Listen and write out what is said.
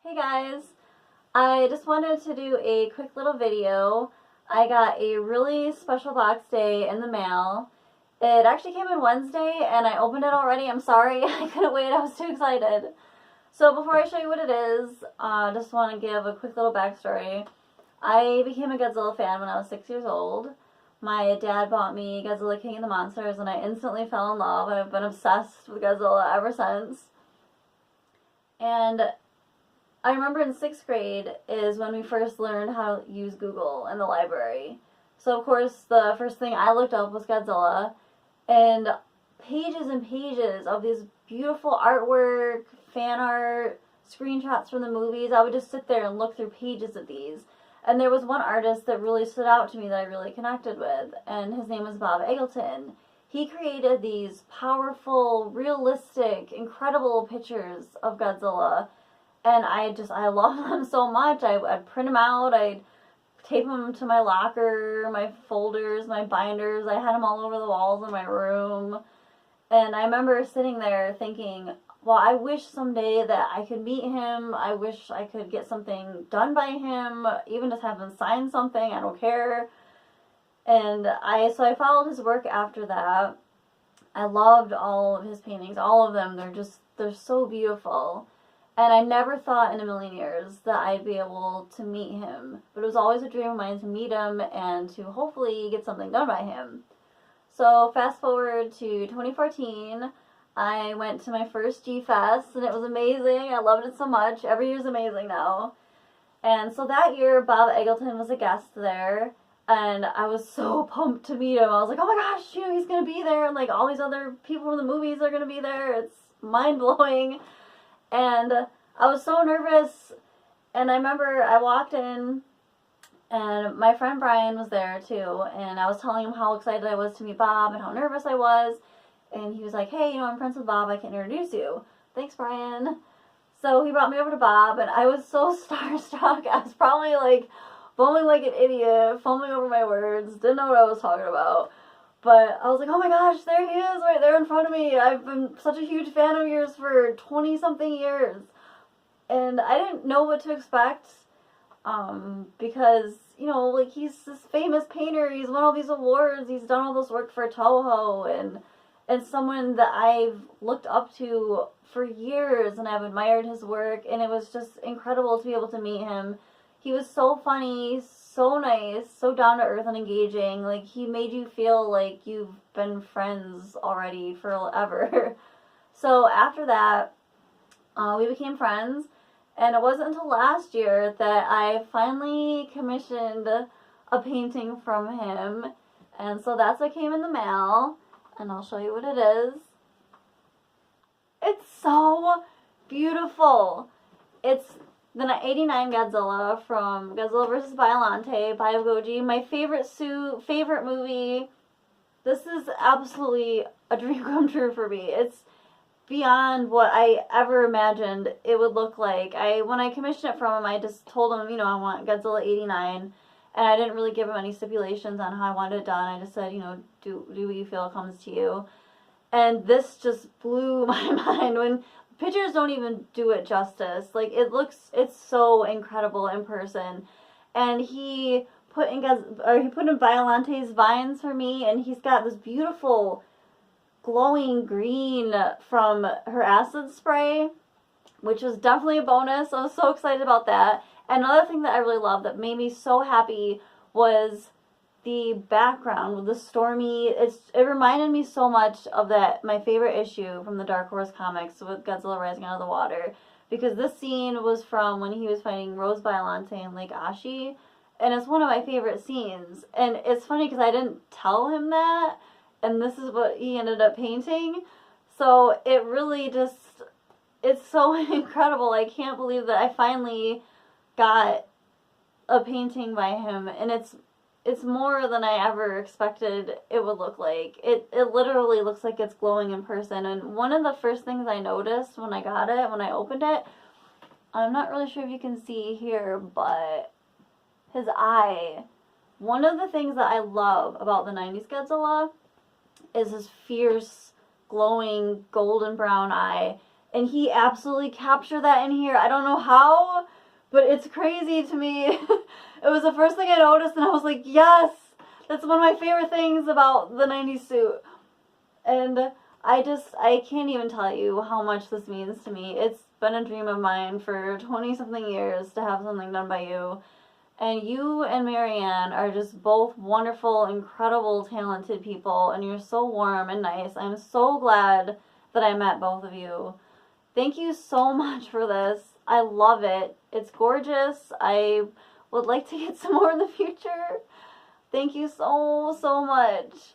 Hey guys, I just wanted to do a quick little video. I got a really special box day in the mail. It actually came in Wednesday and I opened it already. I'm sorry, I couldn't wait, I was too excited. So before I show you what it is, I just want to give a quick little backstory. I became a Godzilla fan when I was 6 years old. My dad bought me Godzilla King of the Monsters and I instantly fell in love. I've been obsessed with Godzilla ever since. And I remember in 6th grade is when we first learned how to use Google in the library. So of course the first thing I looked up was Godzilla, and pages and pages of these beautiful artwork, fan art, screenshots from the movies. I would just sit there and look through pages of these. And there was one artist that really stood out to me that I really connected with, and his name was Bob Eggleton. He created these powerful, realistic, incredible pictures of Godzilla. And I love them so much. I'd print them out. I'd tape them to my locker, my folders, my binders. I had them all over the walls in my room. And I remember sitting there thinking, well, I wish someday that I could meet him. I wish I could get something done by him, even just have him sign something. I don't care. And so I followed his work after that. I loved all of his paintings, all of them. They're so beautiful. And I never thought in a million years that I'd be able to meet him. But it was always a dream of mine to meet him and to hopefully get something done by him. So fast forward to 2014, I went to my first G-Fest and it was amazing. I loved it so much. Every year's amazing now. And so that year, Bob Eggleton was a guest there. And I was so pumped to meet him. I was like, oh my gosh, he's going to be there. And like all these other people from the movies are going to be there. It's mind-blowing. And I was so nervous, and I remember I walked in, and my friend Brian was there too, and I was telling him how excited I was to meet Bob and how nervous I was, and he was like, hey, I'm friends with Bob, I can introduce you. Thanks, Brian. So he brought me over to Bob, and I was so starstruck. I was probably like fumbling like an idiot, fumbling over my words, didn't know what I was talking about. But I was like, oh my gosh, there he is right there in front of me. I've been such a huge fan of yours for 20-something years. And I didn't know what to expect because, like he's this famous painter. He's won all these awards. He's done all this work for Toho and someone that I've looked up to for years and I've admired his work. And it was just incredible to be able to meet him. He was so funny, so nice, so down to earth and engaging. Like, he made you feel like you've been friends already forever. So after that, we became friends, and it wasn't until last year that I finally commissioned a painting from him, and so that's what came in the mail, and I'll show you what it is. It's so beautiful. It's the 89 Godzilla from Godzilla vs. Biollante by Goji. My favorite suit, favorite movie. This is absolutely a dream come true for me. It's beyond what I ever imagined it would look like. When I commissioned it from him, I just told him, I want Godzilla 89. And I didn't really give him any stipulations on how I wanted it done. I just said, do what you feel comes to you. And this just blew my mind. When pictures don't even do it justice. Like, it's so incredible in person. And he put in Biollante's vines for me, and he's got this beautiful glowing green from her acid spray, which was definitely a bonus. I was so excited about that. And another thing that I really loved that made me so happy was the background with the stormy, it reminded me so much of my favorite issue from the Dark Horse comics with Godzilla rising out of the water, because this scene was from when he was fighting Rose Biollante in Lake Ashi, and it's one of my favorite scenes. And it's funny because I didn't tell him that, and this is what he ended up painting. So it really it's so incredible. I can't believe that I finally got a painting by him, and it's more than I ever expected it would look like. It literally looks like it's glowing in person. And one of the first things I noticed when I got it, when I opened it, I'm not really sure if you can see here, but his eye. One of the things that I love about the 90s Godzilla is his fierce, glowing, golden brown eye. and he absolutely captured that in here. I don't know how, but it's crazy to me. It was the first thing I noticed, and I was like, yes, that's one of my favorite things about the 90s suit. And I can't even tell you how much this means to me. It's been a dream of mine for 20-something years to have something done by you. And you and Marianne are just both wonderful, incredible, talented people, and you're so warm and nice. I'm so glad that I met both of you. Thank you so much for this. I love it. It's gorgeous. I would like to get some more in the future. Thank you so, so much.